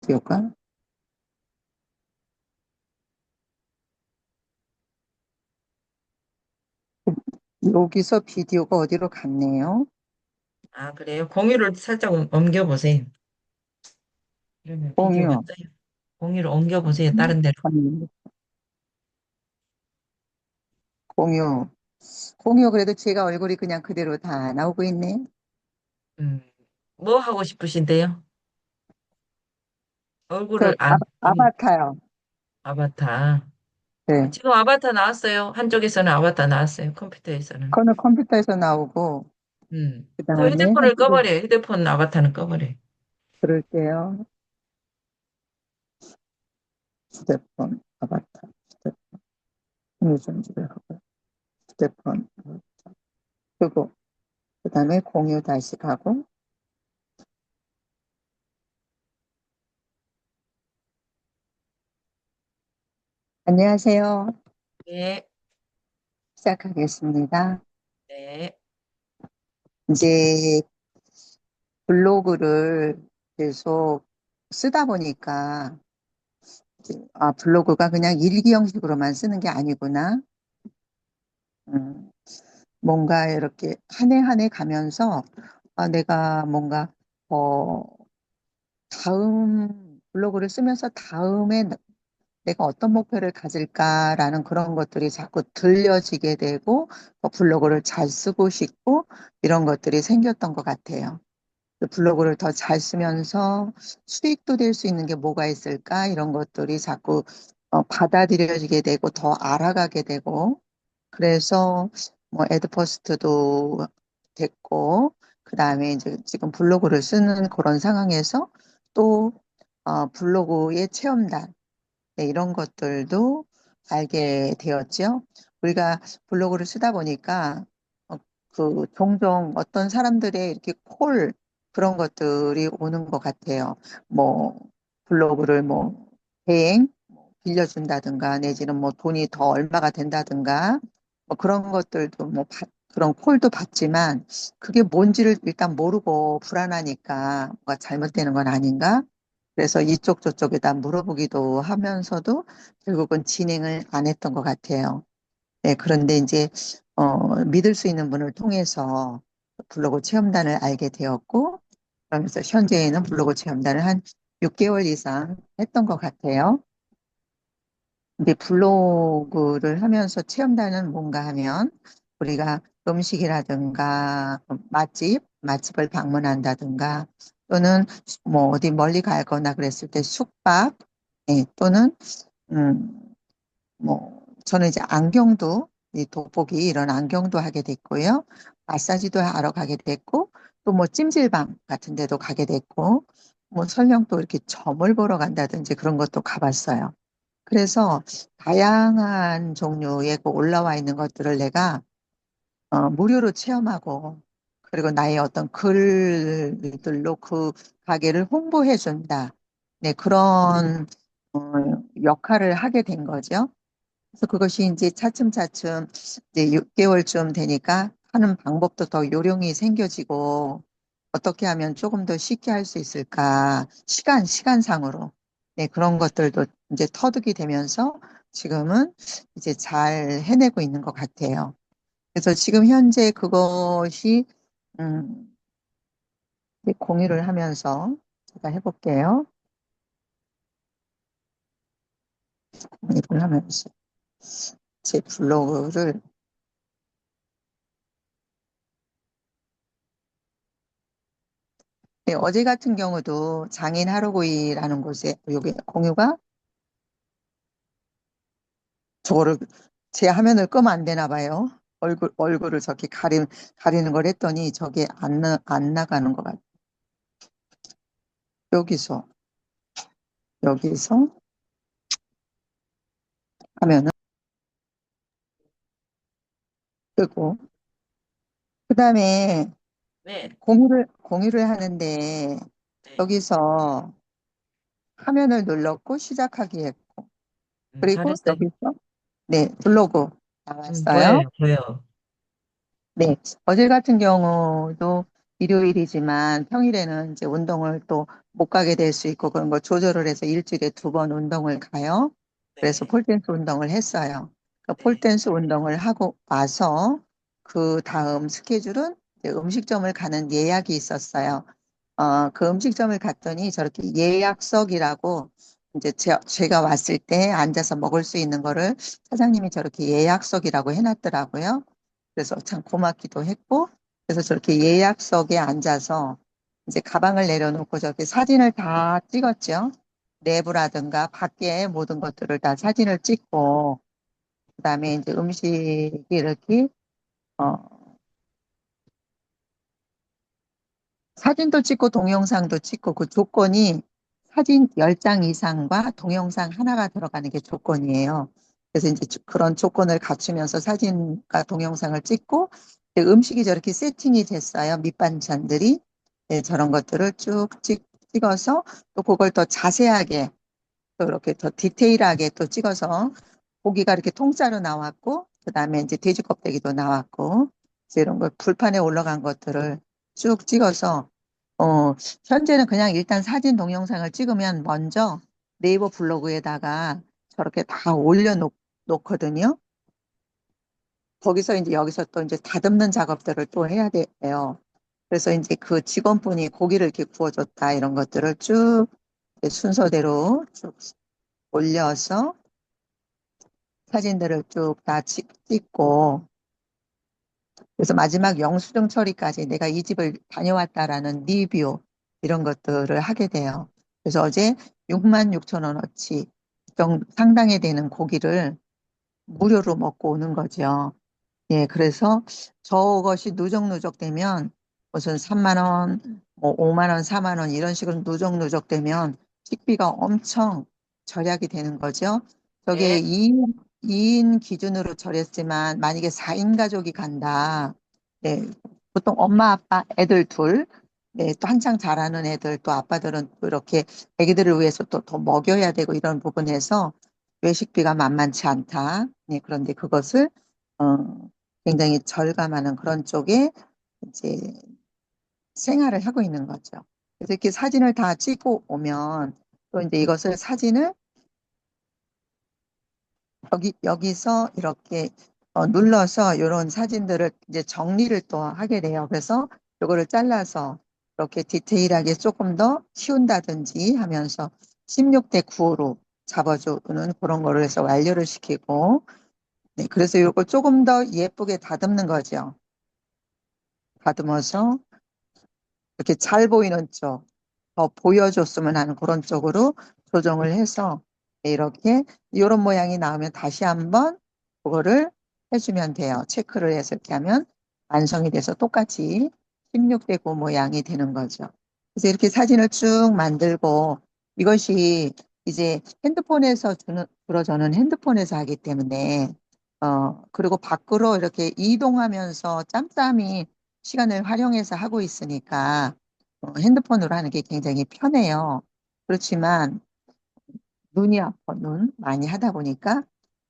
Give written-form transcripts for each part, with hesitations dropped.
비디오가? 여기서 비디오가 어디로 갔네요? 아, 그래요? 공유를 살짝 옮겨보세요. 그러면 비디오가 공유. 떠요. 공유를 옮겨보세요. 다른 데로. 공유. 공유 그래도 제가 얼굴이 그냥 그대로 다 나오고 있네. 음, 뭐 하고 싶으신데요? 그 얼굴을 안, 아바타요. 아바타. 네. 지금 아바타 나왔어요. 한쪽에서는 아바타 나왔어요. 컴퓨터에서는. 그거는 컴퓨터에서 나오고, 그 그 다음에 휴대폰을 꺼버려요. 휴대폰 아바타는 꺼버려요. 그럴게요. 휴대폰 아바타. 휴대폰 공유전지를 하고, 휴대폰 그거. 그 다음에 공유 다시 가고, 안녕하세요. 네, 시작하겠습니다. 네, 이제 블로그를 계속 쓰다 보니까, 블로그가 그냥 일기 형식으로만 쓰는 게 아니구나. 음, 뭔가 이렇게 한 해 한 해 가면서, 내가 뭔가, 어, 다음 블로그를 쓰면서 다음에 내가 어떤 목표를 가질까라는 그런 것들이 자꾸 들려지게 되고, 블로그를 잘 쓰고 싶고, 이런 것들이 생겼던 것 같아요. 그 블로그를 더 잘 쓰면서 수익도 될 수 있는 게 뭐가 있을까? 이런 것들이 자꾸 받아들여지게 되고, 더 알아가게 되고, 그래서 뭐 애드퍼스트도 됐고, 그 다음에 이제 지금 블로그를 쓰는 그런 상황에서 또 블로그의 체험단, 네, 이런 것들도 알게 되었죠. 우리가 블로그를 쓰다 보니까 어, 그 종종 어떤 사람들의 이렇게 콜 그런 것들이 오는 것 같아요. 뭐 블로그를 뭐 대행 빌려준다든가 내지는 뭐 돈이 더 얼마가 된다든가 뭐 그런 것들도 뭐 그런 콜도 받지만 그게 뭔지를 일단 모르고 불안하니까 뭐가 잘못되는 건 아닌가? 그래서 이쪽 저쪽에다 물어보기도 하면서도 결국은 진행을 안 했던 것 같아요. 네, 그런데 이제 믿을 수 있는 분을 통해서 블로그 체험단을 알게 되었고, 그러면서 현재에는 블로그 체험단을 한 6개월 이상 했던 것 같아요. 근데 블로그를 하면서 체험단은 뭔가 하면 우리가 음식이라든가 맛집을 방문한다든가 또는 뭐 어디 멀리 가거나 그랬을 때 숙박, 예, 또는 음, 뭐 저는 이제 안경도 이 돋보기 이런 안경도 하게 됐고요. 마사지도 하러 가게 됐고 또 뭐 찜질방 같은 데도 가게 됐고 뭐 설령 또 이렇게 점을 보러 간다든지 그런 것도 가봤어요. 그래서 다양한 종류의 그 올라와 있는 것들을 내가 무료로 체험하고 그리고 나의 어떤 글들로 그 가게를 홍보해 준다. 네, 그런 어, 역할을 하게 된 거죠. 그래서 그것이 이제 차츰차츰 이제 6개월쯤 되니까 하는 방법도 더 요령이 생겨지고 어떻게 하면 조금 더 쉽게 할 수 있을까? 시간상으로. 네, 그런 것들도 이제 터득이 되면서 지금은 이제 잘 해내고 있는 것 같아요. 그래서 지금 현재 그것이, 음, 이제 공유를 하면서 제가 해볼게요. 공유를 하면서 제 블로그를 네, 어제 같은 경우도 장인 하루구이라는 곳에 여기 공유가 저거를 제 화면을 끄면 안 되나 봐요. 얼굴을 저렇게 가리는 걸 했더니 저게 안 나가는 것 같아요. 여기서, 여기서 하면은 끄고, 그 다음에 네, 공유를 하는데 네. 여기서 화면을 눌렀고 시작하기 했고, 그리고 잘했어요. 여기서 네, 블로그 나왔어요. 보여요, 보여. 네, 어제 같은 경우도 일요일이지만 평일에는 이제 운동을 또 못 가게 될 수 있고 그런 거 조절을 해서 일주일에 2번 운동을 가요. 그래서 네, 폴댄스 운동을 했어요. 그 네, 폴댄스 운동을 하고 와서 그 다음 스케줄은 이제 음식점을 가는 예약이 있었어요. 그 음식점을 갔더니 저렇게 예약석이라고 이제 제가 왔을 때 앉아서 먹을 수 있는 거를 사장님이 저렇게 예약석이라고 해놨더라고요. 그래서 참 고맙기도 했고, 그래서 저렇게 예약석에 앉아서 이제 가방을 내려놓고 저렇게 사진을 다 찍었죠. 내부라든가 밖에 모든 것들을 다 사진을 찍고, 그다음에 이제 음식이 이렇게 어, 사진도 찍고 동영상도 찍고 그 조건이 사진 10장 이상과 동영상 하나가 들어가는 게 조건이에요. 그래서 이제 그런 조건을 갖추면서 사진과 동영상을 찍고 음식이 저렇게 세팅이 됐어요. 밑반찬들이. 네, 저런 것들을 쭉 찍어서 또 그걸 더 자세하게 또 이렇게 더 디테일하게 또 찍어서 고기가 이렇게 통짜로 나왔고 그다음에 이제 돼지 껍데기도 나왔고 이제 이런 걸 불판에 올라간 것들을 쭉 찍어서 어 현재는 그냥 일단 사진 동영상을 찍으면 먼저 네이버 블로그에다가 저렇게 다 놓거든요. 거기서 이제 여기서 또 이제 다듬는 작업들을 또 해야 돼요. 그래서 이제 그 직원분이 고기를 이렇게 구워줬다 이런 것들을 쭉 이제 순서대로 쭉 올려서 사진들을 쭉 다 찍고 그래서 마지막 영수증 처리까지 내가 이 집을 다녀왔다라는 리뷰 이런 것들을 하게 돼요. 그래서 어제 6만 6천 원어치 상당히 되는 고기를 무료로 먹고 오는 거죠. 예, 그래서 저것이 누적누적 되면 무슨 3만 원, 뭐 5만 원, 4만 원 이런 식으로 누적누적 되면 식비가 엄청 절약이 되는 거죠. 저게 네, 2인 기준으로 절였지만 만약에 4인 가족이 간다. 네, 보통 엄마, 아빠, 애들 둘, 네, 또 한창 자라는 애들, 또 아빠들은 또 이렇게 애기들을 위해서 또 더 먹여야 되고 이런 부분에서 외식비가 만만치 않다. 네, 그런데 그것을 굉장히 절감하는 그런 쪽에 이제 생활을 하고 있는 거죠. 그래서 이렇게 사진을 다 찍고 오면 또 이제 이것을 사진을 여기서 이렇게 눌러서 이런 사진들을 이제 정리를 또 하게 돼요. 그래서 이거를 잘라서 이렇게 디테일하게 조금 더 키운다든지 하면서 16대 9로 잡아주는 그런 거를 해서 완료를 시키고 네, 그래서 이걸 조금 더 예쁘게 다듬는 거죠. 다듬어서 이렇게 잘 보이는 쪽, 더 보여줬으면 하는 그런 쪽으로 조정을 해서 이렇게 이런 모양이 나오면 다시 한번 그거를 해주면 돼요. 체크를 해서 이렇게 하면 완성이 돼서 똑같이 16대 9 모양이 되는 거죠. 그래서 이렇게 사진을 쭉 만들고 이것이 이제 핸드폰에서 주로 저는 핸드폰에서 하기 때문에 그리고 밖으로 이렇게 이동하면서 짬짬이 시간을 활용해서 하고 있으니까 핸드폰으로 하는 게 굉장히 편해요. 그렇지만 눈이 아파, 눈 많이 하다 보니까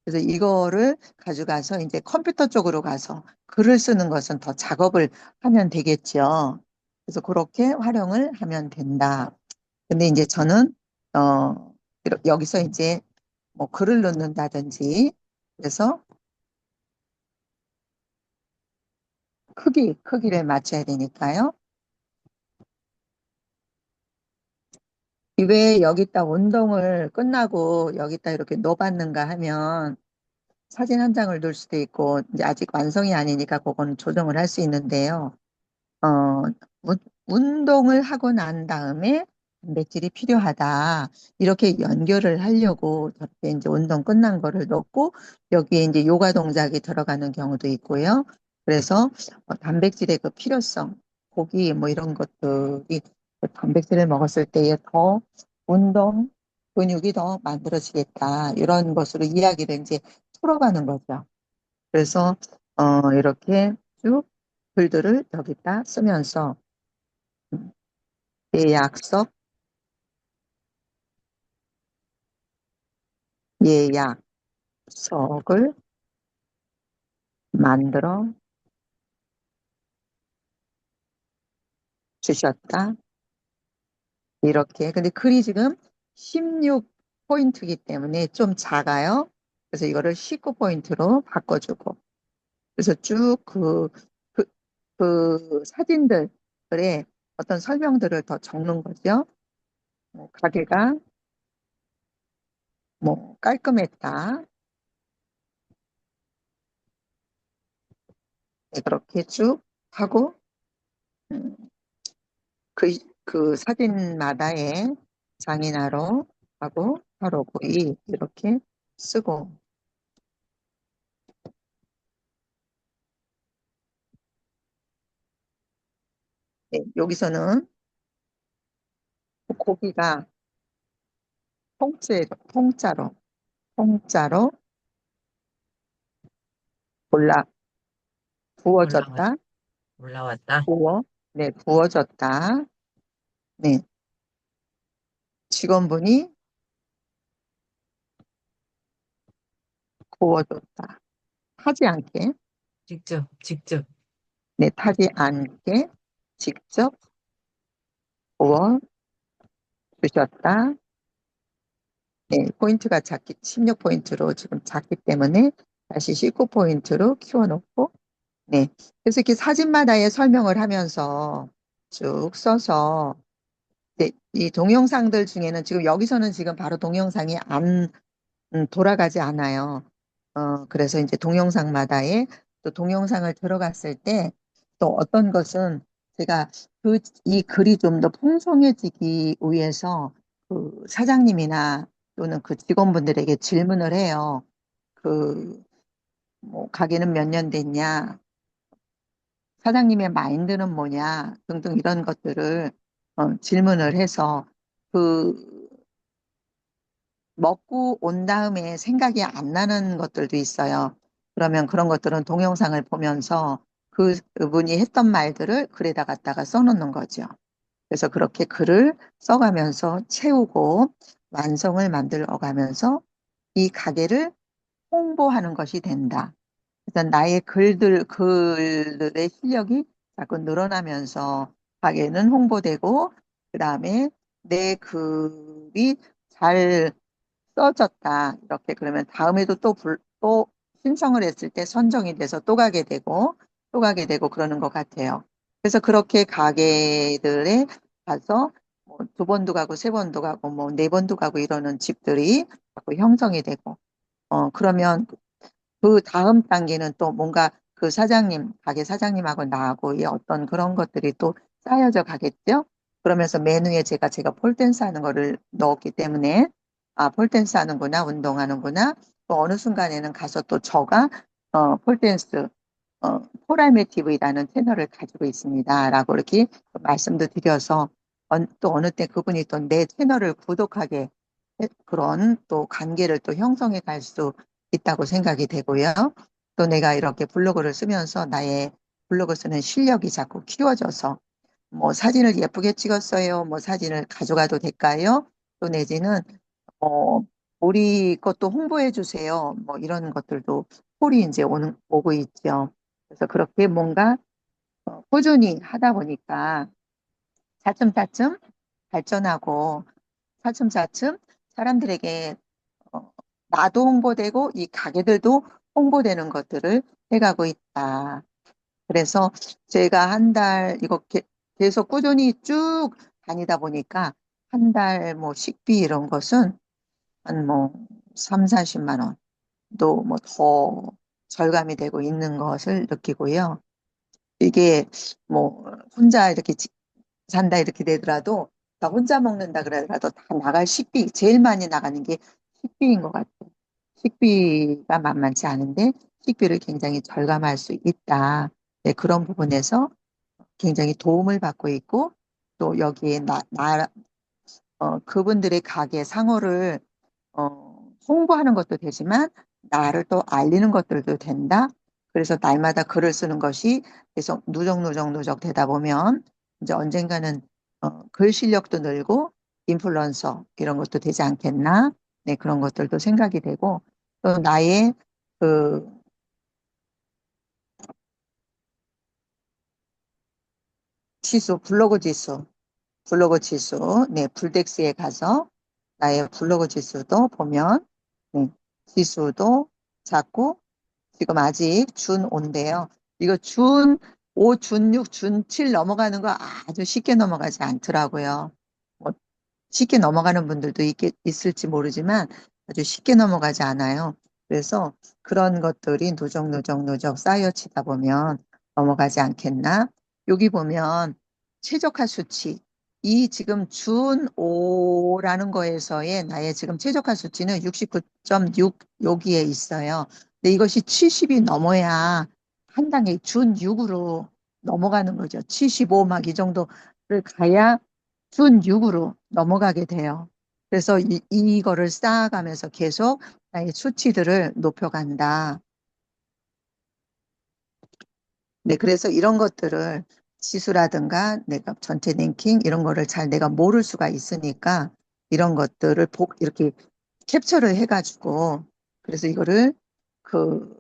그래서 이거를 가져가서 이제 컴퓨터 쪽으로 가서 글을 쓰는 것은 더 작업을 하면 되겠죠. 그래서 그렇게 활용을 하면 된다. 근데 이제 저는 여기서 이제 뭐 글을 넣는다든지 그래서 크기를 맞춰야 되니까요. 왜 여기다 운동을 끝나고 여기다 이렇게 넣어봤는가 하면 사진 한 장을 넣을 수도 있고 이제 아직 완성이 아니니까 그거는 조정을 할 수 있는데요. 어, 운- 운동을 하고 난 다음에 단백질이 필요하다. 이렇게 연결을 하려고 저렇게 이제 운동 끝난 거를 넣고 여기에 이제 요가 동작이 들어가는 경우도 있고요. 그래서 단백질의 그 필요성, 고기 뭐 이런 것들이 그 단백질을 먹었을 때에 더 운동, 근육이 더 만들어지겠다. 이런 것으로 이야기를 이제 풀어가는 거죠. 그래서 이렇게 쭉 글들을 여기다 쓰면서 내 약속, 예약석을 만들어 주셨다. 이렇게. 근데 글이 지금 16포인트이기 때문에 좀 작아요. 그래서 이거를 19포인트로 바꿔주고. 그래서 쭉 그, 그 사진들의 어떤 설명들을 더 적는 거죠. 뭐 가게가 뭐 깔끔했다. 네, 그렇게 쭉 하고, 음, 그, 그 사진마다의 장인어로 하고, 바로 고이 이렇게 쓰고, 네, 여기서는 고기가 통째로, 통짜로 올라, 올라왔, 부어졌다, 올라왔다. 네, 부어졌다. 네, 직원분이 구워줬다. 타지 않게, 직접, 직접. 네, 타지 않게 직접 구워주셨다. 네, 포인트가 작기, 16포인트로 지금 작기 때문에 다시 19포인트로 키워놓고, 네. 그래서 이렇게 사진마다의 설명을 하면서 쭉 써서, 네, 이 동영상들 중에는 지금 여기서는 지금 바로 동영상이 안 돌아가지 않아요. 그래서 이제 동영상마다의 또 동영상을 들어갔을 때 또 어떤 것은 제가 이 글이 좀 더 풍성해지기 위해서 그 사장님이나 또는 그 직원분들에게 질문을 해요. 그, 뭐, 가게는 몇 년 됐냐? 사장님의 마인드는 뭐냐? 등등 이런 것들을 질문을 해서 그 먹고 온 다음에 생각이 안 나는 것들도 있어요. 그러면 그런 것들은 동영상을 보면서 그분이 했던 말들을 글에다 갖다가 써놓는 거죠. 그래서 그렇게 글을 써가면서 채우고 완성을 만들어 가면서 이 가게를 홍보하는 것이 된다. 일단 나의 글들의 실력이 자꾸 늘어나면서 가게는 홍보되고, 그 다음에 내 글이 잘 써졌다. 이렇게 그러면 다음에도 또 신청을 했을 때 선정이 돼서 또 가게 되고, 또 가게 되고 그러는 것 같아요. 그래서 그렇게 가게들에 가서 뭐두 번도 가고 세 번도 가고 뭐 네 번도 가고 이러는 집들이 자꾸 형성이 되고, 그러면 그 다음 단계는 또 뭔가 그 사장님, 가게 사장님하고 나하고의 어떤 그런 것들이 또 쌓여져 가겠죠? 그러면서 메뉴에 제가 폴댄스 하는 거를 넣었기 때문에, 아, 폴댄스 하는구나, 운동하는구나. 또 어느 순간에는 가서 또 저가, 폴댄스, 포랄메 TV라는 채널을 가지고 있습니다. 라고 이렇게 말씀도 드려서, 또 어느 때 그분이 또 내 채널을 구독하게 그런 또 관계를 또 형성해 갈 수 있다고 생각이 되고요. 또 내가 이렇게 블로그를 쓰면서 나의 블로그 쓰는 실력이 자꾸 키워져서 뭐 사진을 예쁘게 찍었어요. 뭐 사진을 가져가도 될까요? 또 내지는 어 우리 것도 홍보해 주세요. 뭐 이런 것들도 콜이 이제 오고 있죠. 그래서 그렇게 뭔가 꾸준히 하다 보니까 차츰차츰 발전하고 차츰차츰 사람들에게 어, 나도 홍보되고 이 가게들도 홍보되는 것들을 해가고 있다. 그래서 제가 한 달 이거 계속 꾸준히 쭉 다니다 보니까 한 달 뭐 식비 이런 것은 한 뭐 3, 40만 원도 뭐 더 절감이 되고 있는 것을 느끼고요. 이게 뭐 혼자 이렇게 산다 이렇게 되더라도 나 혼자 먹는다 그러더라도 다 나갈 식비 제일 많이 나가는 게 식비인 것 같아요. 식비가 만만치 않은데 식비를 굉장히 절감할 수 있다. 네, 그런 부분에서 굉장히 도움을 받고 있고 또 여기에 그분들의 가게 상호를 홍보하는 것도 되지만 나를 또 알리는 것들도 된다. 그래서 날마다 글을 쓰는 것이 계속 누적 되다 보면 이제 언젠가는 글 실력도 늘고 인플루언서 이런 것도 되지 않겠나? 네, 그런 것들도 생각이 되고 또 나의 그 지수, 블로그 지수, 네, 불덱스에 가서 나의 블로그 지수도 보면, 네, 지수도 작고, 지금 아직 준 5인데요. 이거 준 5, 준 6, 준 7 넘어가는 거 아주 쉽게 넘어가지 않더라고요. 뭐 쉽게 넘어가는 분들도 있을지 모르지만 아주 쉽게 넘어가지 않아요. 그래서 그런 것들이 누적 쌓여치다 보면 넘어가지 않겠나? 여기 보면 최적화 수치. 이 지금 준 5라는 거에서의 나의 지금 최적화 수치는 69.6 여기에 있어요. 근데 이것이 70이 넘어야 한 단계 준 6으로 넘어가는 거죠. 75 막 이 정도를 가야 준 6으로 넘어가게 돼요. 그래서 이거를 쌓아가면서 계속 나의 수치들을 높여간다. 네, 그래서 이런 것들을 지수라든가 내가 전체 랭킹 이런 거를 잘 내가 모를 수가 있으니까 이런 것들을 이렇게 캡처를 해가지고 그래서 이거를 그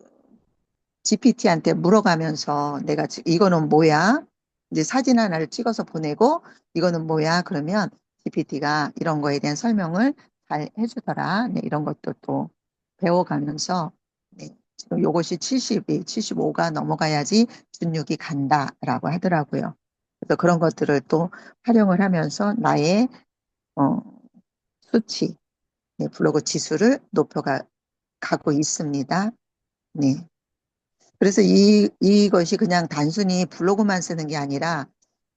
GPT한테 물어가면서 내가 이거는 뭐야? 이제 사진 하나를 찍어서 보내고 이거는 뭐야? 그러면 GPT가 이런 거에 대한 설명을 잘 해주더라. 네, 이런 것도 또 배워가면서 네, 지금 요것이 70이, 75가 넘어가야지 준육이 간다라고 하더라고요. 그래서 그런 것들을 또 활용을 하면서 나의 어, 수치, 네, 블로그 지수를 가고 있습니다. 네. 그래서 이것이 그냥 단순히 블로그만 쓰는 게 아니라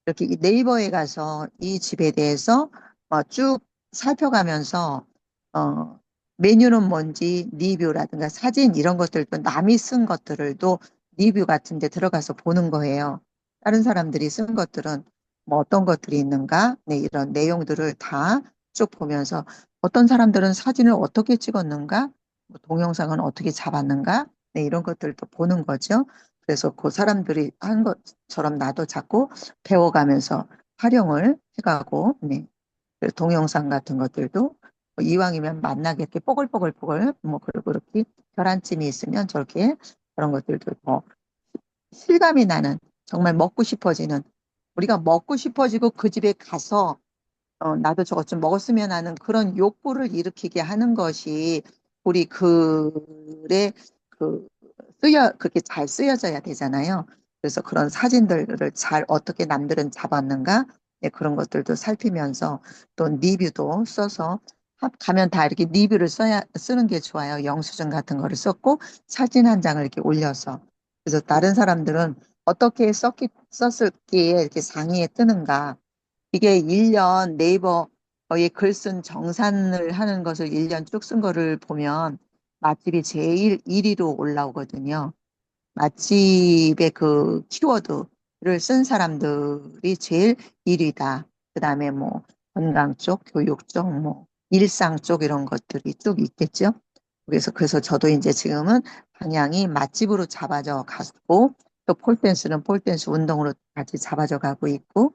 이렇게 이 네이버에 가서 이 집에 대해서 쭉 살펴가면서 어, 메뉴는 뭔지 리뷰라든가 사진 이런 것들도 남이 쓴 것들을도 리뷰 같은 데 들어가서 보는 거예요. 다른 사람들이 쓴 것들은 뭐 어떤 것들이 있는가? 네, 이런 내용들을 다 쭉 보면서 어떤 사람들은 사진을 어떻게 찍었는가? 뭐 동영상은 어떻게 잡았는가? 네, 이런 것들도 보는 거죠. 그래서 그 사람들이 한 것처럼 나도 자꾸 배워가면서 활용을 해가고, 네. 그래서 동영상 같은 것들도 뭐 이왕이면 만나게 이렇게 뽀글뽀글뽀글, 뭐, 그리고 이렇게 계란찜이 있으면 저렇게 그런 것들도 뭐 실감이 나는 정말 먹고 싶어지는 우리가 먹고 싶어지고 그 집에 가서 나도 저것 좀 먹었으면 하는 그런 욕구를 일으키게 하는 것이 우리 글에 그 그렇게 잘 쓰여져야 되잖아요. 그래서 그런 사진들을 잘 어떻게 남들은 잡았는가? 네, 그런 것들도 살피면서 또 리뷰도 써서 가면 다 이렇게 리뷰를 쓰는 게 좋아요. 영수증 같은 거를 썼고 사진 한 장을 이렇게 올려서. 그래서 다른 사람들은 어떻게 썼을기에 이렇게 상위에 뜨는가? 이게 1년 네이버에 글 쓴 정산을 하는 것을 1년 쭉 쓴 거를 보면 맛집이 제일 1위로 올라오거든요. 맛집의 그 키워드를 쓴 사람들이 제일 1위다. 그 다음에 뭐 건강 쪽, 교육 쪽, 뭐 일상 쪽 이런 것들이 쭉 있겠죠. 그래서 저도 이제 지금은 방향이 맛집으로 잡아져 가고 또 폴댄스는 폴댄스 운동으로 같이 잡아져 가고 있고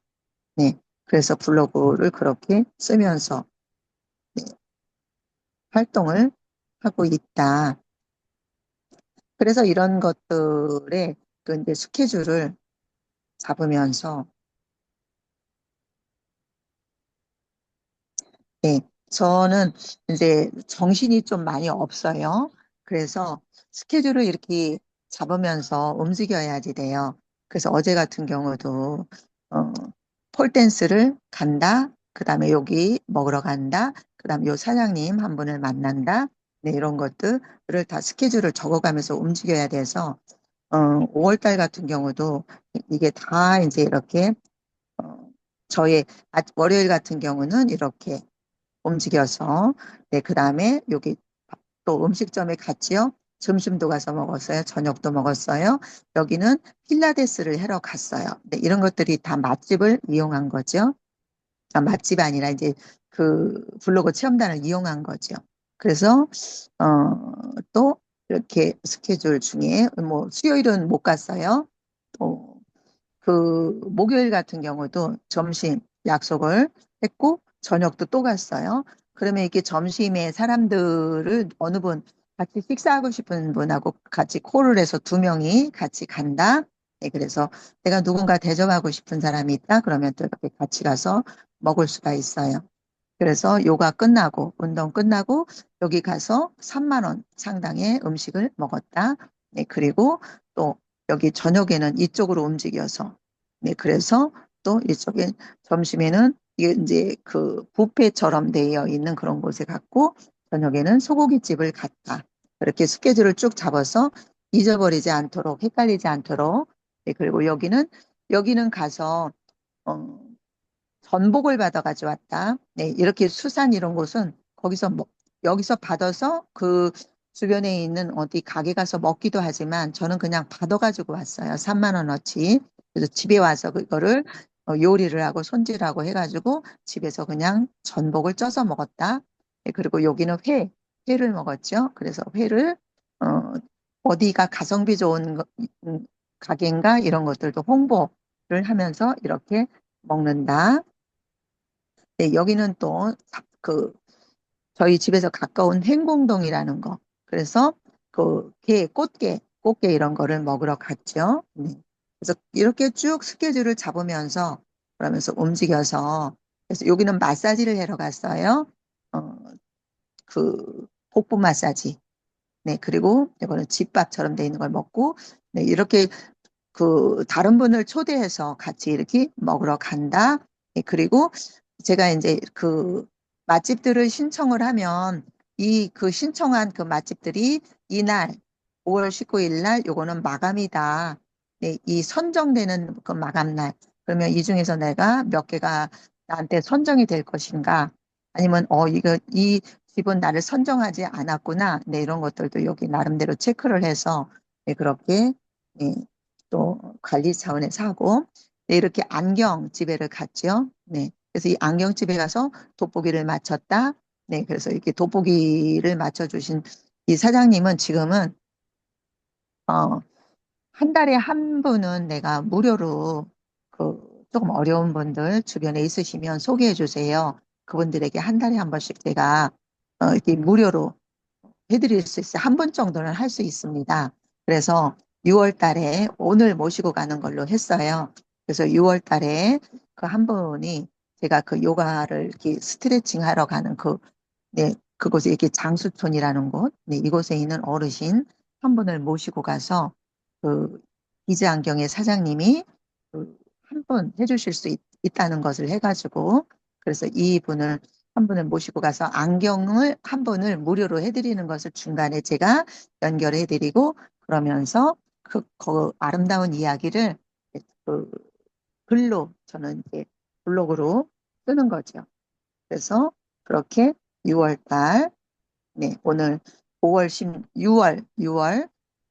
네. 그래서 블로그를 그렇게 쓰면서 네, 활동을 하고 있다. 그래서 이런 것들의 그 이제 스케줄을 잡으면서 네, 저는 이제 정신이 좀 많이 없어요. 그래서 스케줄을 이렇게 잡으면서 움직여야지 돼요. 그래서 어제 같은 경우도 어, 폴댄스를 간다. 그다음에 여기 먹으러 간다. 그다음에 요 사장님 한 분을 만난다. 네, 이런 것들을 다 스케줄을 적어가면서 움직여야 돼서 5월 달 같은 경우도 이게 다 이제 이렇게 어, 저의 월요일 같은 경우는 이렇게 움직여서 네, 그다음에 여기 또 음식점에 갔지요. 점심도 가서 먹었어요. 저녁도 먹었어요. 여기는 필라테스를 하러 갔어요. 네, 이런 것들이 다 맛집을 이용한 거죠. 아, 맛집 아니라 이제 그 블로그 체험단을 이용한 거죠. 그래서 또 이렇게 스케줄 중에 뭐 수요일은 못 갔어요. 또 그 목요일 같은 경우도 점심 약속을 했고 저녁도 또 갔어요. 그러면 이게 점심에 사람들을 어느 분 같이 식사하고 싶은 분하고 같이 콜을 해서 두 명이 같이 간다. 네, 그래서 내가 누군가 대접하고 싶은 사람이 있다. 그러면 또 이렇게 같이 가서 먹을 수가 있어요. 그래서 요가 끝나고 운동 끝나고 여기 가서 3만 원 상당의 음식을 먹었다. 네, 그리고 또 여기 저녁에는 이쪽으로 움직여서 네, 그래서 또 이쪽에 점심에는 이게 이제 그 뷔페처럼 되어 있는 그런 곳에 갔고 저녁에는 소고기집을 갔다. 그렇게 스케줄을 쭉 잡아서 잊어버리지 않도록 헷갈리지 않도록 네, 그리고 여기는 가서 어, 전복을 받아 가져왔다. 네, 이렇게 수산 이런 곳은 거기서 여기서 받아서 그 주변에 있는 어디 가게 가서 먹기도 하지만 저는 그냥 받아 가지고 왔어요. 3만 원어치. 그래서 집에 와서 그거를 요리를 하고 손질하고 해가지고 집에서 그냥 전복을 쪄서 먹었다. 네, 그리고 여기는 회를 먹었죠. 그래서 회를 어, 어디가 가성비 좋은 가게인가 이런 것들도 홍보를 하면서 이렇게 먹는다. 네, 여기는 또 그 저희 집에서 가까운 행궁동이라는 거. 그래서 그 꽃게 이런 거를 먹으러 갔죠. 네. 그래서 이렇게 쭉 스케줄을 잡으면서 그러면서 움직여서 그래서 여기는 마사지를 하러 갔어요. 어, 그 복부 마사지. 네, 그리고 이거는 집밥처럼 돼 있는 걸 먹고 네, 이렇게 그 다른 분을 초대해서 같이 이렇게 먹으러 간다. 예, 그리고 제가 이제 그 맛집들을 신청을 하면 이 그 신청한 그 맛집들이 이날 5월 19일 날 요거는 마감이다. 네, 이 선정되는 그 마감 날. 그러면 이 중에서 내가 몇 개가 나한테 선정이 될 것인가? 아니면 이거 이 집은 나를 선정하지 않았구나. 네, 이런 것들도 여기 나름대로 체크를 해서 네, 그렇게 네, 또 관리 차원에서 하고 네, 이렇게 안경 집에를 갔죠. 네. 그래서 이 안경 집에 가서 돋보기를 맞췄다. 네. 그래서 이렇게 돋보기를 맞춰주신 이 사장님은 지금은 어, 한 달에 한 분은 내가 무료로 그 조금 어려운 분들 주변에 있으시면 소개해 주세요. 그분들에게 한 달에 한 번씩 제가 이렇게 무료로 해드릴 수 있어요. 한 분 정도는 할 수 있습니다. 그래서 6월 달에 오늘 모시고 가는 걸로 했어요. 그래서 6월 달에 그 한 분이 제가 그 요가를 이렇게 스트레칭 하러 가는 네, 그곳에 이렇게 장수촌이라는 곳, 네, 이곳에 있는 어르신 한 분을 모시고 가서 그 이제 안경의 사장님이 한 분 해주실 수 있다는 것을 해가지고 그래서 이 분을 한 분을 모시고 가서 안경을 한 분을 무료로 해드리는 것을 중간에 제가 연결해드리고 그러면서 그 아름다운 이야기를 그 글로 저는 이제 블로그로 쓰는 거죠. 그래서 그렇게 6월 달, 네, 오늘 5월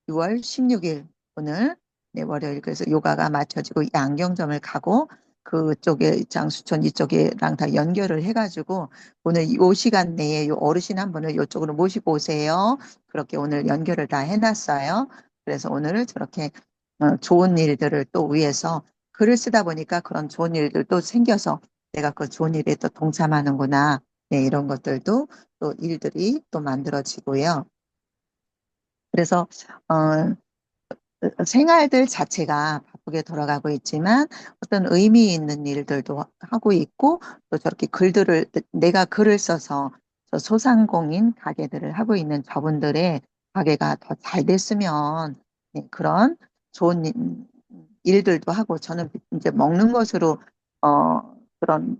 6월 16일 오늘 네, 월요일 그래서 요가가 맞춰지고 이 안경점을 가고 그쪽에 장수촌 이쪽에랑 다 연결을 해가지고 오늘 요 시간 내에 요 어르신 한 분을 이쪽으로 모시고 오세요. 그렇게 오늘 연결을 다 해놨어요. 그래서 오늘 저렇게 좋은 일들을 또 위해서 글을 쓰다 보니까 그런 좋은 일들도 생겨서 내가 그 좋은 일에 또 동참하는구나. 네, 이런 것들도 또 일들이 또 만들어지고요. 그래서 어, 생활들 자체가 바쁘게 돌아가고 있지만 어떤 의미 있는 일들도 하고 있고 또 저렇게 글들을 내가 글을 써서 저 소상공인 가게들을 하고 있는 저분들의 가게가 더 잘 됐으면 네, 그런 좋은 일들도 하고 저는 이제 먹는 것으로 그런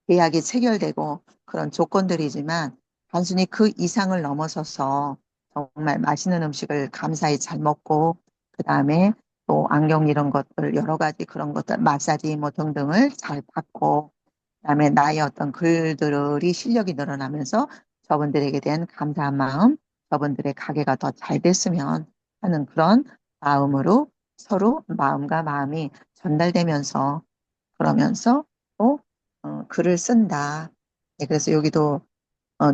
계약이 체결되고 그런 조건들이지만 단순히 그 이상을 넘어서서 정말 맛있는 음식을 감사히 잘 먹고 그다음에 또 안경 이런 것들 여러 가지 그런 것들 마사지 뭐 등등을 잘 받고 그다음에 나의 어떤 글들이 실력이 늘어나면서 저분들에게 대한 감사한 마음 저분들의 가게가 더 잘 됐으면 하는 그런 마음으로 서로 마음과 마음이 전달되면서 그러면서 또 글을 쓴다. 네, 그래서 여기도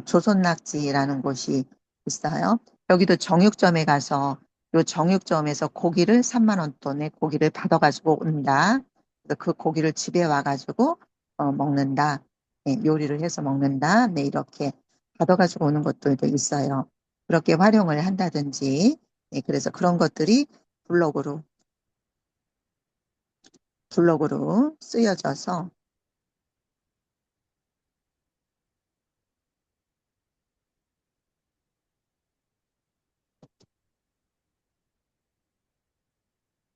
조선낙지라는 곳이 있어요. 여기도 정육점에 가서 요 정육점에서 고기를 3만 원 돈에 고기를 받아가지고 온다. 그래서 그 고기를 집에 와가지고 먹는다. 네, 요리를 해서 먹는다. 네, 이렇게 받아가지고 오는 것들도 있어요. 그렇게 활용을 한다든지. 네, 그래서 그런 것들이 블로그로 블로그로 쓰여져서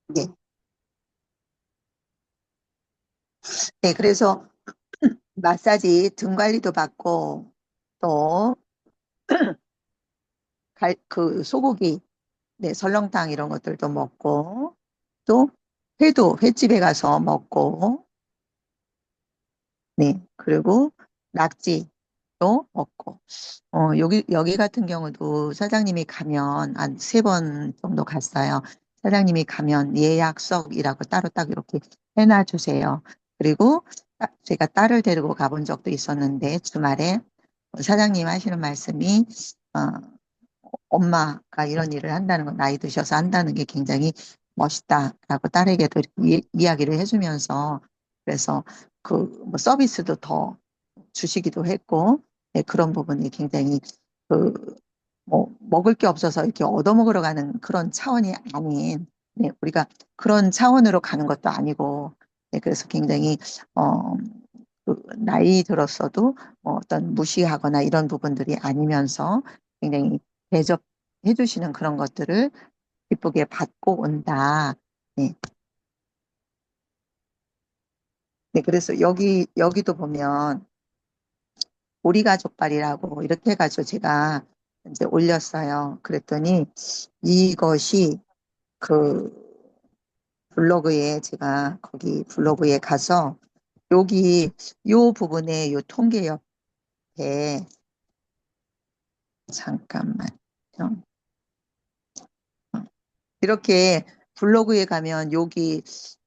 네. 네, 그래서 마사지 등 관리도 받고 또 그 소고기, 네, 설렁탕 이런 것들도 먹고 또 회도 횟집에 가서 먹고 네, 그리고 낙지도 먹고 여기 같은 경우도 사장님이 가면 한 세 번 정도 갔어요. 사장님이 가면 예약석이라고 따로 딱 이렇게 해놔 주세요. 그리고 제가 딸을 데리고 가본 적도 있었는데 주말에 사장님 하시는 말씀이 어, 엄마가 이런 일을 한다는 건 나이 드셔서 한다는 게 굉장히 멋있다라고 딸에게도 이야기를 해주면서 그래서 그 뭐 서비스도 더 주시기도 했고 네, 그런 부분이 굉장히 그 뭐 먹을 게 없어서 이렇게 얻어먹으러 가는 그런 차원이 아닌 네, 우리가 그런 차원으로 가는 것도 아니고 네, 그래서 굉장히 어, 그 나이 들었어도 뭐 어떤 무시하거나 이런 부분들이 아니면서 굉장히 대접해 주시는 그런 것들을 기쁘게 받고 온다. 네. 네, 그래서 여기도 보면 오리가족발이라고 이렇게 해가지고 제가 이제 올렸어요. 그랬더니 이것이 그 블로그에 제가 거기 블로그에 가서 여기 요 부분에 요 통계 옆에 잠깐만 이렇게 블로그에 가면 여기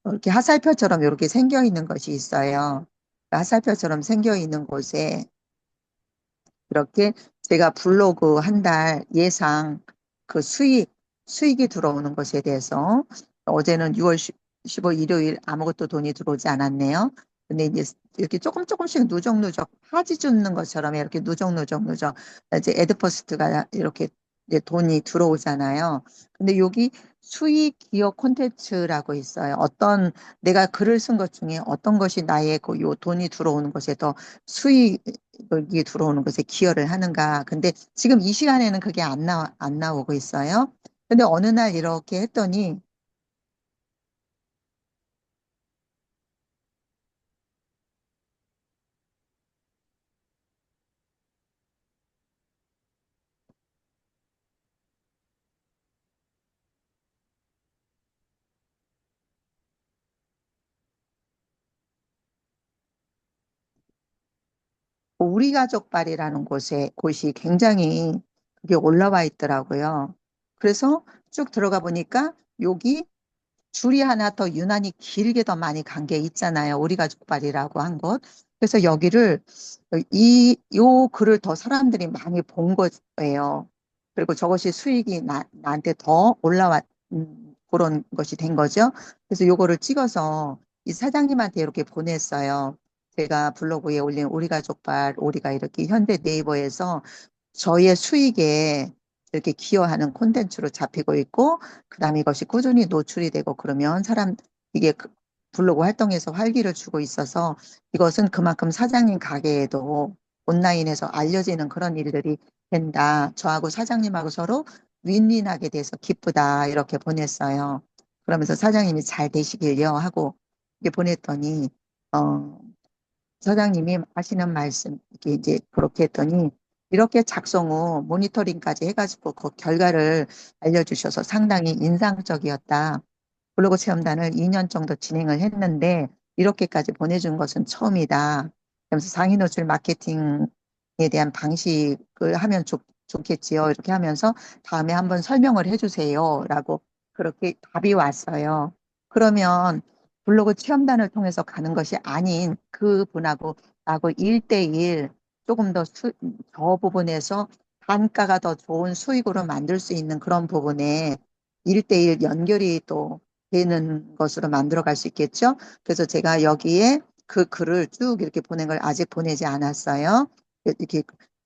이렇게 하살표처럼 이렇게 생겨 있는 것이 있어요. 하살표처럼 생겨 있는 곳에 이렇게 제가 블로그 한 달 예상 그 수익이 들어오는 것에 대해서 어제는 6월 15일 일요일 아무것도 돈이 들어오지 않았네요. 근데 이제 이렇게 조금 조금씩 누적누적 파지 줍는 것처럼 이렇게 누적 이제 애드퍼스트가 이렇게 이제 돈이 들어오잖아요. 근데 여기 수익 기업 콘텐츠라고 있어요. 어떤 내가 글을 쓴 것 중에 어떤 것이 나의 그 요 돈이 들어오는 것에 더 수익 여기 들어오는 것에 기여를 하는가. 근데 지금 이 시간에는 그게 안 나오고 있어요. 근데 어느 날 이렇게 했더니 우리 가족발이라는 곳이 굉장히 그게 올라와 있더라고요. 그래서 쭉 들어가 보니까 여기 줄이 하나 더 유난히 길게 더 많이 간 게 있잖아요. 우리 가족발이라고 한 곳. 그래서 여기를 요 글을 더 사람들이 많이 본 거예요. 그리고 저것이 수익이 나한테 더 올라왔 그런 것이 된 거죠. 그래서 요거를 찍어서 이 사장님한테 이렇게 보냈어요. 제가 블로그에 올린 우리 가족발 우리가 이렇게 현대 네이버에서 저의 수익에 이렇게 기여하는 콘텐츠로 잡히고 있고 그다음에 이것이 꾸준히 노출이 되고 그러면 이게 블로그 활동에서 활기를 주고 있어서 이것은 그만큼 사장님 가게에도 온라인에서 알려지는 그런 일들이 된다. 저하고 사장님하고 서로 윈윈하게 돼서 기쁘다. 이렇게 보냈어요. 그러면서 사장님이 잘 되시길요 하고 이렇게 보냈더니 어, 사장님이 하시는 말씀 이렇게 이제 그렇게 했더니 이렇게 작성 후 모니터링까지 해가지고 그 결과를 알려주셔서 상당히 인상적이었다. 블로그 체험단을 2년 정도 진행을 했는데 이렇게까지 보내준 것은 처음이다. 그러면서 상위 노출 마케팅에 대한 방식을 하면 좋겠지요. 이렇게 하면서 다음에 한번 설명을 해주세요. 라고 그렇게 답이 왔어요. 그러면 블로그 체험단을 통해서 가는 것이 아닌 그분하고 나하고 1대1 조금 저 부분에서 단가가 더 좋은 수익으로 만들 수 있는 그런 부분에 1대1 연결이 또 되는 것으로 만들어 갈 수 있겠죠. 그래서 제가 여기에 그 글을 쭉 이렇게 보낸 걸 아직 보내지 않았어요. 이렇게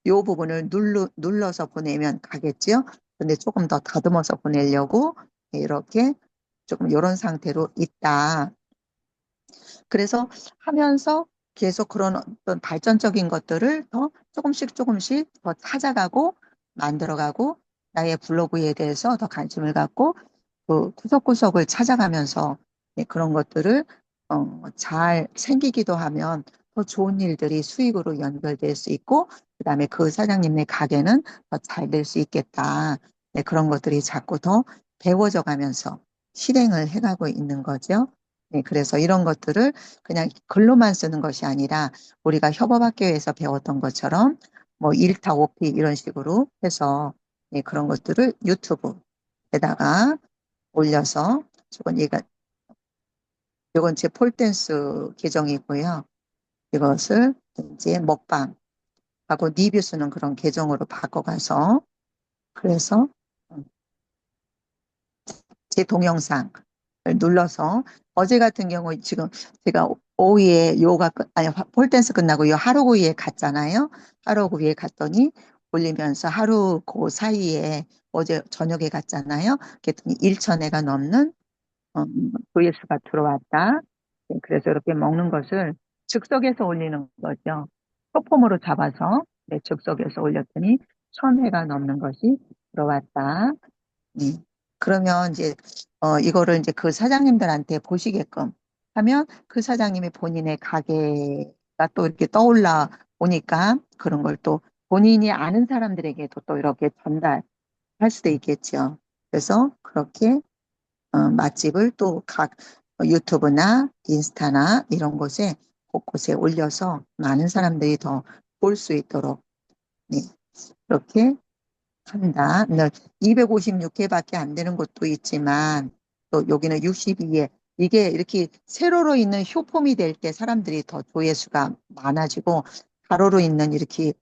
요 부분을 눌러서 보내면 가겠죠. 근데 조금 더 다듬어서 보내려고 이렇게 조금 이런 상태로 있다. 그래서 하면서 계속 그런 어떤 발전적인 것들을 더 조금씩 조금씩 더 찾아가고 만들어가고 나의 블로그에 대해서 더 관심을 갖고 그 구석구석을 찾아가면서 네, 그런 것들을 잘 생기기도 하면 더 좋은 일들이 수익으로 연결될 수 있고 그다음에 그 사장님의 가게는 더 잘 될 수 있겠다. 네, 그런 것들이 자꾸 더 배워져 가면서 실행을 해가고 있는 거죠. 네, 그래서 이런 것들을 그냥 글로만 쓰는 것이 아니라 우리가 협업학교에서 배웠던 것처럼 뭐 1타 5피 이런 식으로 해서 네, 그런 것들을 유튜브에다가 올려서 이건 제 폴댄스 계정이고요. 이것을 이제 먹방하고 리뷰 쓰는 그런 계정으로 바꿔가서 그래서 제 동영상을 눌러서 어제 같은 경우 지금 제가 오후에 아니 폴댄스 끝나고 요 하루구이에 갔잖아요. 하루구이에 갔더니 올리면서 하루 그 사이에 어제 저녁에 갔잖아요. 그랬더니 1천회가 넘는 조회수가 들어왔다. 네, 그래서 이렇게 먹는 것을 즉석에서 올리는 거죠. 소폼으로 잡아서 네, 즉석에서 올렸더니 1,000회가 넘는 것이 들어왔다. 네. 그러면 이제 이거를 이제 그 사장님들한테 보시게끔 하면 그 사장님이 본인의 가게가 또 이렇게 떠올라 오니까 그런 걸 또 본인이 아는 사람들에게도 또 이렇게 전달할 수도 있겠죠. 그래서 그렇게 맛집을 또 각 유튜브나 인스타나 이런 곳에 곳곳에 올려서 많은 사람들이 더 볼 수 있도록 네, 그렇게 한다. 256회밖에 안 되는 곳도 있지만 또 여기는 62회. 이게 이렇게 세로로 있는 쇼폼이 될 때 사람들이 더 조회수가 많아지고 가로로 있는 이렇게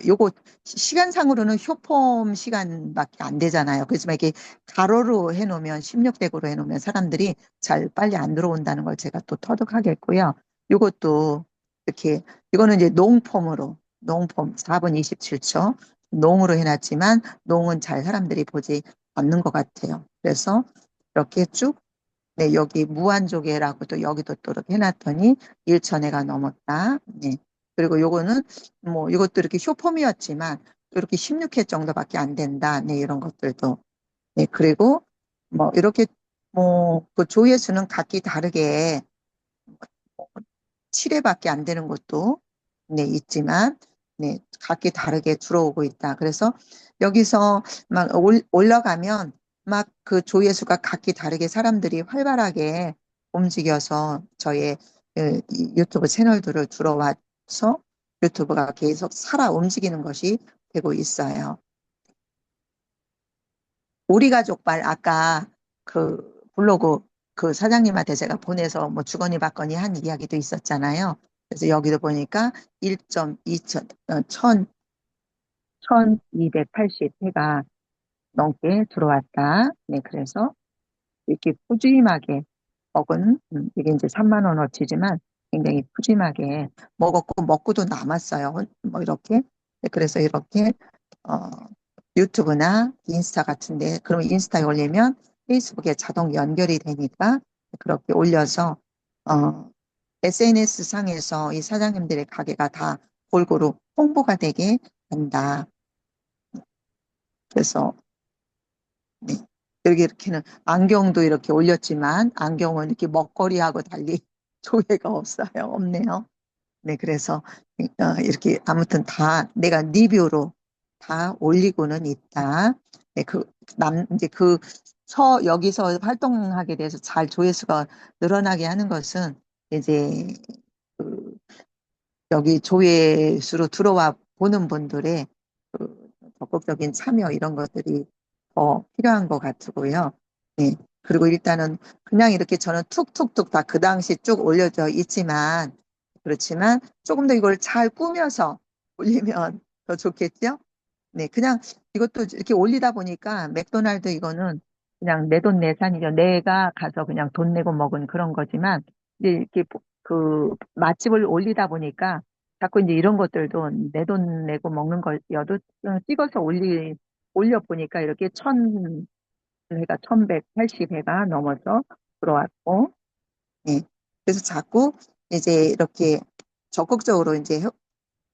요거 시간상으로는 쇼폼 시간밖에 안 되잖아요. 그렇지만 이게 가로로 해놓으면 16대구로 해놓으면 사람들이 잘 빨리 안 들어온다는 걸 제가 또 터득하겠고요. 요것도 이렇게 이거는 이제 농폼 4분 27초 농으로 해놨지만 농은 잘 사람들이 보지 않는 것 같아요. 그래서 이렇게 쭉 네, 여기 무한조개라고 또 여기도 또 이렇게 해놨더니 1천회가 넘었다. 네. 그리고 요거는 뭐 이것도 이렇게 쇼폼이었지만 또 이렇게 16회 정도밖에 안 된다. 네, 이런 것들도. 네, 그리고 뭐 이렇게 뭐 그 조회수는 각기 다르게 7회밖에 안 되는 것도 네, 있지만 네, 각기 다르게 들어오고 있다. 그래서 여기서 막 올라가면 막 그 조회수가 각기 다르게 사람들이 활발하게 움직여서 저의 이 유튜브 채널들을 들어와서 유튜브가 계속 살아 움직이는 것이 되고 있어요. 우리 가족발 아까 그 블로그 그 사장님한테 제가 보내서 뭐 주거니 받거니 한 이야기도 있었잖아요. 그래서 여기도 보니까 1.2천, 1280회가 넘게 들어왔다. 네, 그래서 이렇게 푸짐하게 먹은, 이게 이제 3만 원어치지만 굉장히 푸짐하게 먹었고, 먹고도 남았어요. 뭐 이렇게. 네, 그래서 이렇게, 어, 유튜브나 인스타 같은데, 그러면 인스타에 올리면 페이스북에 자동 연결이 되니까 그렇게 올려서, SNS 상에서 이 사장님들의 가게가 다 골고루 홍보가 되게 한다. 그래서 네. 여기 이렇게는 안경도 이렇게 올렸지만 안경은 이렇게 먹거리하고 달리 조회가 없네요. 네, 그래서 이렇게 아무튼 다 내가 리뷰로 다 올리고는 있다. 네, 이제 여기서 활동하게 돼서 잘 조회수가 늘어나게 하는 것은 이제 그 여기 조회수로 들어와 보는 분들의 적극적인 참여 이런 것들이 더 필요한 것 같고요. 네. 그리고 일단은 그냥 이렇게 저는 툭툭툭 다 그 당시 쭉 올려져 있지만 그렇지만 조금 더 이걸 잘 꾸며서 올리면 더 좋겠죠? 네, 그냥 이것도 이렇게 올리다 보니까 맥도날드 이거는 그냥 내 돈 내산이죠. 내가 가서 그냥 돈 내고 먹은 그런 거지만 이제 이렇게 그 맛집을 올리다 보니까 자꾸 이제 이런 것들도 내 돈 내고 먹는 거여도 찍어서 올려 보니까 이렇게 1,000회가 1,180회가 넘어서 들어왔고, 네. 그래서 자꾸 이제 이렇게 적극적으로 이제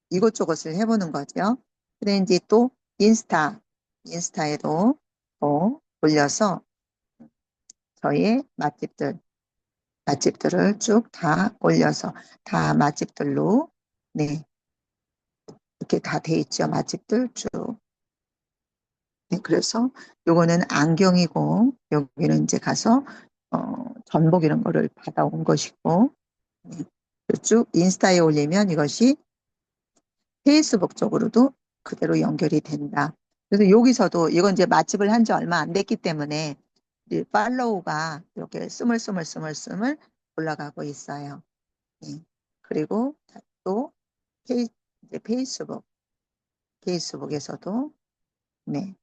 이것저것을 해보는 거죠. 근데 이제 또 인스타에도 또 올려서 저희의 맛집들을 쭉 다 올려서 다 맛집들로, 네, 이렇게 다 돼 있죠. 맛집들 쭉. 네, 그래서 요거는 안경이고, 여기는 이제 가서, 전복 이런 거를 받아온 것이고, 네, 쭉 인스타에 올리면 이것이 페이스북 쪽으로도 그대로 연결이 된다. 그래서 여기서도 이건 이제 맛집을 한 지 얼마 안 됐기 때문에 이 팔로우가 이렇게 스물스물 올라가고 있어요. 네. 그리고 또 이제 페이스북에서도 네,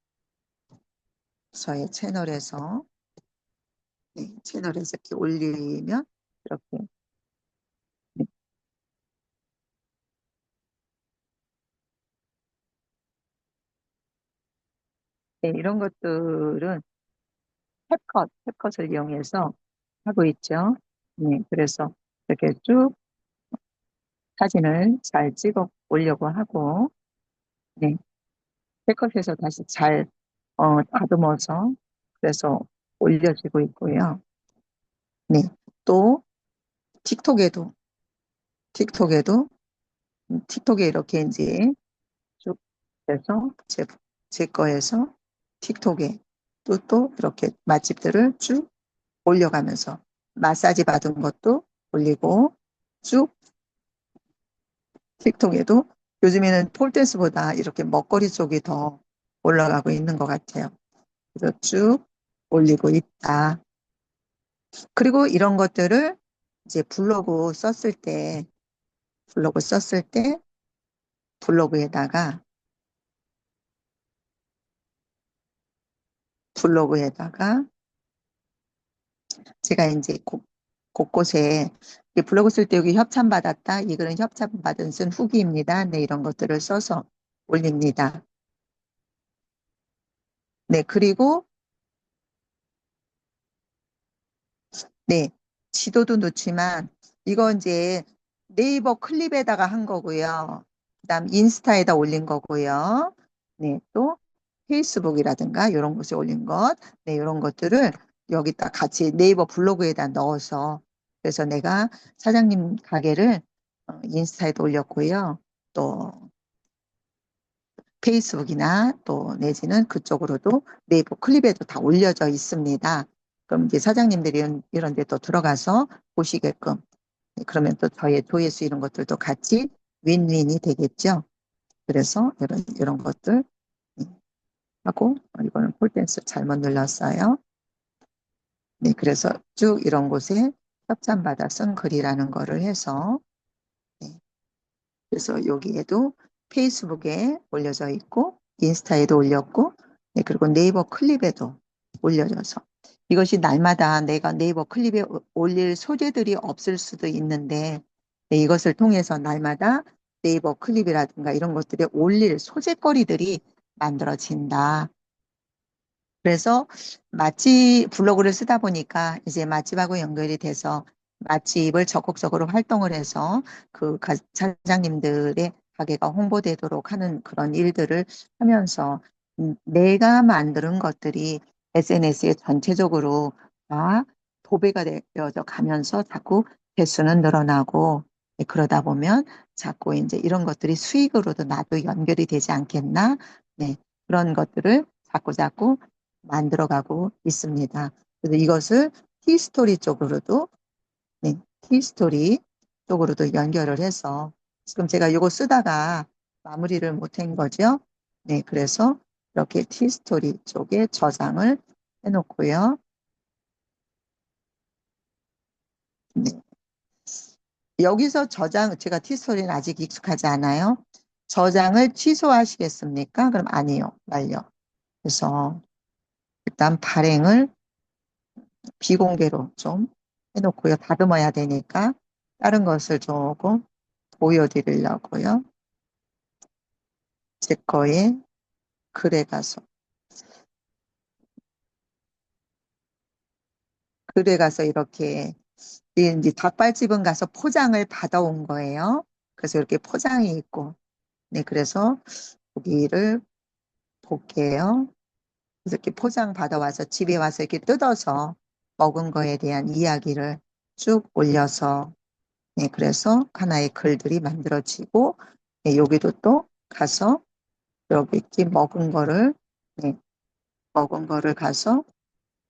저의 채널에서 이렇게 올리면 이렇게 네, 네, 이런 것들은 캡컷을 이용해서 하고 있죠. 네, 그래서 이렇게 쭉 사진을 잘 찍어 보려고 하고, 네, 백업해서 다시 잘, 다듬어서, 그래서 올려지고 있고요. 네, 또, 틱톡에도, 틱톡에도, 틱톡에 이렇게 이제 쭉 해서 제 거에서 틱톡에 또 이렇게 맛집들을 쭉 올려가면서 마사지 받은 것도 올리고 쭉 틱톡에도 요즘에는 폴댄스보다 이렇게 먹거리 쪽이 더 올라가고 있는 것 같아요. 그래서 쭉 올리고 있다. 그리고 이런 것들을 이제 블로그 썼을 때 블로그에다가, 블로그에다가 제가 이제 곳곳에 이 블로그 쓸 때 여기 협찬 받았다. 이거는 협찬 받은 쓴 후기입니다. 네, 이런 것들을 써서 올립니다. 네, 그리고 네, 지도도 넣지만 이건 이제 네이버 클립에다가 한 거고요. 그다음 인스타에다 올린 거고요. 네, 또 페이스북이라든가 이런 곳에 올린 것, 네, 이런 것들을 여기다 같이 네이버 블로그에다 넣어서 그래서 내가 사장님 가게를 인스타에도 올렸고요. 또 페이스북이나 또 내지는 그쪽으로도 네이버 클립에도 다 올려져 있습니다. 그럼 이제 사장님들이 이런 데 또 들어가서 보시게끔 네, 그러면 또 저의 조회수 이런 것들도 같이 윈윈이 되겠죠. 그래서 이런 것들 하고 이거는 폴댄스 잘못 눌렀어요. 네, 그래서 쭉 이런 곳에 협찬받아 쓴 글이라는 거를 해서 네, 그래서 여기에도 페이스북에 올려져 있고 인스타에도 올렸고 네, 그리고 네이버 클립에도 올려져서 이것이 날마다 내가 네이버 클립에 올릴 소재들이 없을 수도 있는데 네, 이것을 통해서 날마다 네이버 클립이라든가 이런 것들에 올릴 소재거리들이 만들어진다. 그래서 맛집 블로그를 쓰다 보니까 이제 맛집하고 연결이 돼서 맛집을 적극적으로 활동을 해서 그 사장님들의 가게가 홍보되도록 하는 그런 일들을 하면서 내가 만드는 것들이 SNS에 전체적으로 다 도배가 되어져 가면서 자꾸 개수는 늘어나고 네, 그러다 보면 자꾸 이제 이런 것들이 수익으로도 나도 연결이 되지 않겠나? 네, 그런 것들을 자꾸 만들어가고 있습니다. 그래서 이것을 티스토리 쪽으로도, 네, 티스토리 쪽으로도 연결을 해서 지금 제가 이거 쓰다가 마무리를 못한 거죠. 네, 그래서 이렇게 티스토리 쪽에 저장을 해놓고요. 네, 여기서 제가 티스토리는 아직 익숙하지 않아요. 저장을 취소하시겠습니까? 그럼 아니요, 말요. 그래서 일단 발행을 비공개로 좀 해놓고요. 다듬어야 되니까 다른 것을 조금 보여드리려고요. 제 거에 글에 가서 글에 가서 이렇게 이제 닭발집은 가서 포장을 받아온 거예요. 그래서 이렇게 포장이 있고, 네, 그래서 고기를 볼게요. 그래서 이렇게 포장 받아와서 집에 와서 이렇게 뜯어서 먹은 거에 대한 이야기를 쭉 올려서, 네, 그래서 하나의 글들이 만들어지고, 네, 여기도 또 가서 여기 이렇게 네, 먹은 거를 가서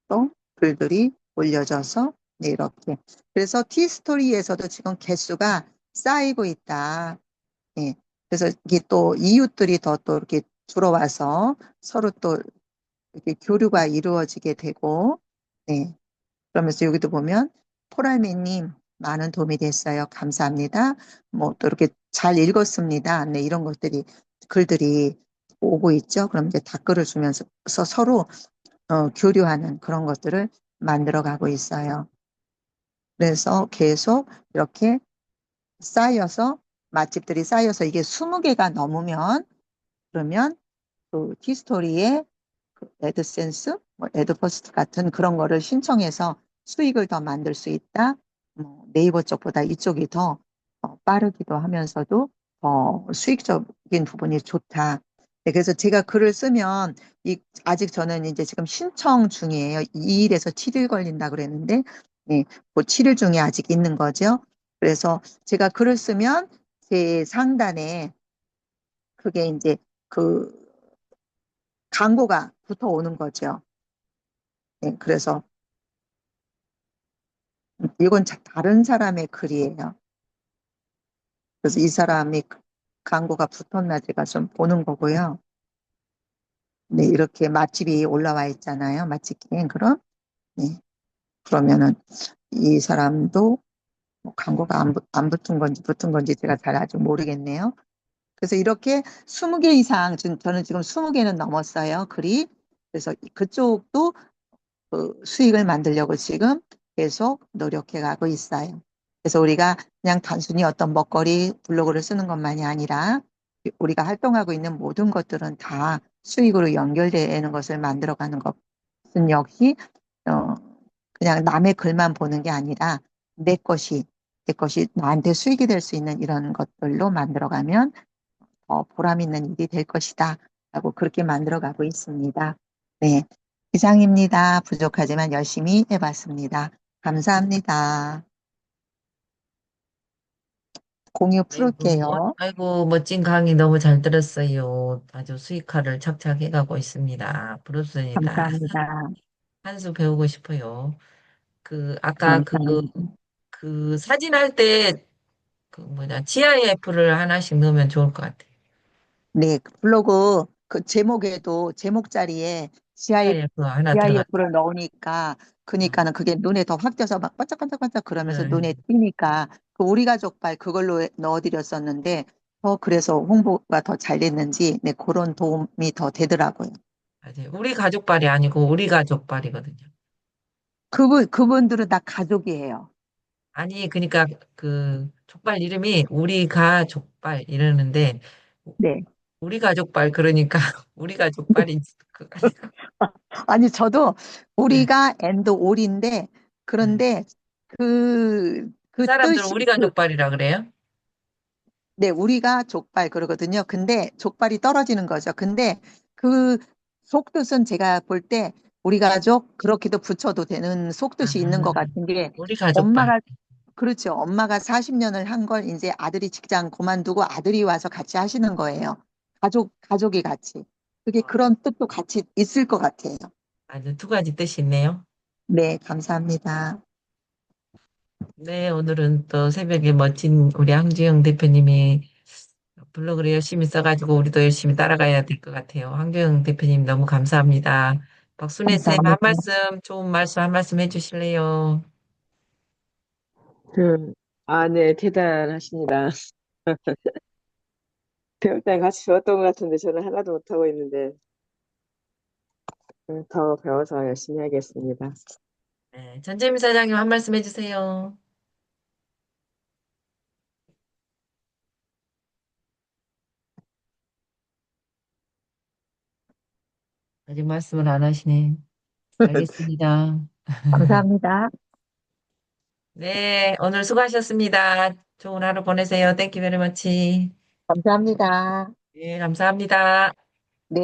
또 글들이 올려져서, 네, 이렇게. 그래서 티스토리에서도 지금 개수가 쌓이고 있다. 네. 그래서 이게 또 이웃들이 더 또 이렇게 들어와서 서로 또 이렇게 교류가 이루어지게 되고, 네. 그러면서 여기도 보면 포랄미님 많은 도움이 됐어요. 감사합니다. 뭐 또 이렇게 잘 읽었습니다. 네, 이런 것들이 글들이 오고 있죠. 그럼 이제 댓글을 주면서 서로 교류하는 그런 것들을 만들어 가고 있어요. 그래서 계속 이렇게 쌓여서 맛집들이 쌓여서 이게 20개가 넘으면 그러면 그 티스토리에 그 애드센스, 뭐 애드퍼스트 같은 그런 거를 신청해서 수익을 더 만들 수 있다. 뭐 네이버 쪽보다 이쪽이 더 빠르기도 하면서도 더 수익적인 부분이 좋다. 네, 그래서 제가 글을 쓰면 아직 저는 이제 지금 신청 중이에요. 2일에서 7일 걸린다 그랬는데 네, 뭐 7일 중에 아직 있는 거죠. 그래서 제가 글을 쓰면 제 상단에 그게 이제 그 광고가 붙어 오는 거죠. 네, 그래서 이건 다른 사람의 글이에요. 그래서 이 사람이 광고가 붙었나 제가 좀 보는 거고요. 네, 이렇게 맛집이 올라와 있잖아요. 맛집 기행 그럼 네, 그러면은 이 사람도 뭐 광고가 안 붙은 건지 붙은 건지 제가 잘 아직 모르겠네요. 그래서 이렇게 20개 이상, 저는 지금 20개는 넘었어요, 글이. 그래서 그쪽도 그 수익을 만들려고 지금 계속 노력해 가고 있어요. 그래서 우리가 그냥 단순히 어떤 먹거리 블로그를 쓰는 것만이 아니라 우리가 활동하고 있는 모든 것들은 다 수익으로 연결되는 것을 만들어가는 것은 역시 어, 그냥 남의 글만 보는 게 아니라 내 것이 내 것이 나한테 수익이 될 수 있는 이런 것들로 만들어가면 보람 있는 일이 될 것이다. 라고 그렇게 만들어가고 있습니다. 네. 이상입니다. 부족하지만 열심히 해봤습니다. 감사합니다. 공유 풀을게요. 아이고, 멋진 강의 너무 잘 들었어요. 아주 수익화를 착착 해가고 있습니다. 부럽습니다. 감사합니다. 한 수 배우고 싶어요. 아까 감사합니다. 사진 할 때, GIF를 하나씩 넣으면 좋을 것 같아요. 네, 그 블로그 그 제목에도 제목 자리에 GIF 하나 들어가. GIF를 넣으니까 그니까는 그게 눈에 더 확 띄어서 막 반짝반짝반짝 그러면서 네, 눈에 띄니까 그 우리 가족발 그걸로 넣어드렸었는데 그래서 홍보가 더 잘 됐는지 네, 그런 도움이 더 되더라고요. 맞아요. 우리 가족발이 아니고 우리 가족발이거든요. 그분들은 다 가족이에요. 아니, 그러니까 족발 이름이 우리 가족발 이러는데, 네. 우리 가족발 그러니까 우리 가족발이 아니, 저도 네. 우리가 엔드 올인데, 네. 그런데 그 그 사람들은 뜻이, 우리 가족발이라 그래요? 네, 우리가 족발 그러거든요. 근데 족발이 떨어지는 거죠. 근데 그 속뜻은 제가 볼 때 우리 가족 그렇게도 붙여도 되는 아, 속뜻이 있는 것 같은 게 우리 가족발. 엄마가, 그렇죠. 엄마가 40년을 한 걸 이제 아들이 직장 그만두고 아들이 와서 같이 하시는 거예요. 가족이 같이. 그게 와, 그런 뜻도 같이 있을 것 같아요. 아주 두 가지 뜻이 있네요. 네, 감사합니다. 네, 오늘은 또 새벽에 멋진 우리 황주영 대표님이 블로그를 열심히 써가지고 우리도 열심히 따라가야 될 것 같아요. 황주영 대표님 너무 감사합니다. 박순애 쌤 한 감사합니다. 말씀, 좋은 말씀 한 말씀 해주실래요? 그, 네, 대단하십니다. 배울 때 같이 배웠던 것 같은데 저는 하나도 못하고 있는데 더 배워서 열심히 하겠습니다. 네, 전재미 사장님 한 말씀 해주세요. 아직 말씀을 안 하시네. 알겠습니다. 감사합니다. 네, 오늘 수고하셨습니다. 좋은 하루 보내세요. 땡큐 베리 머치. 감사합니다. 네, 감사합니다.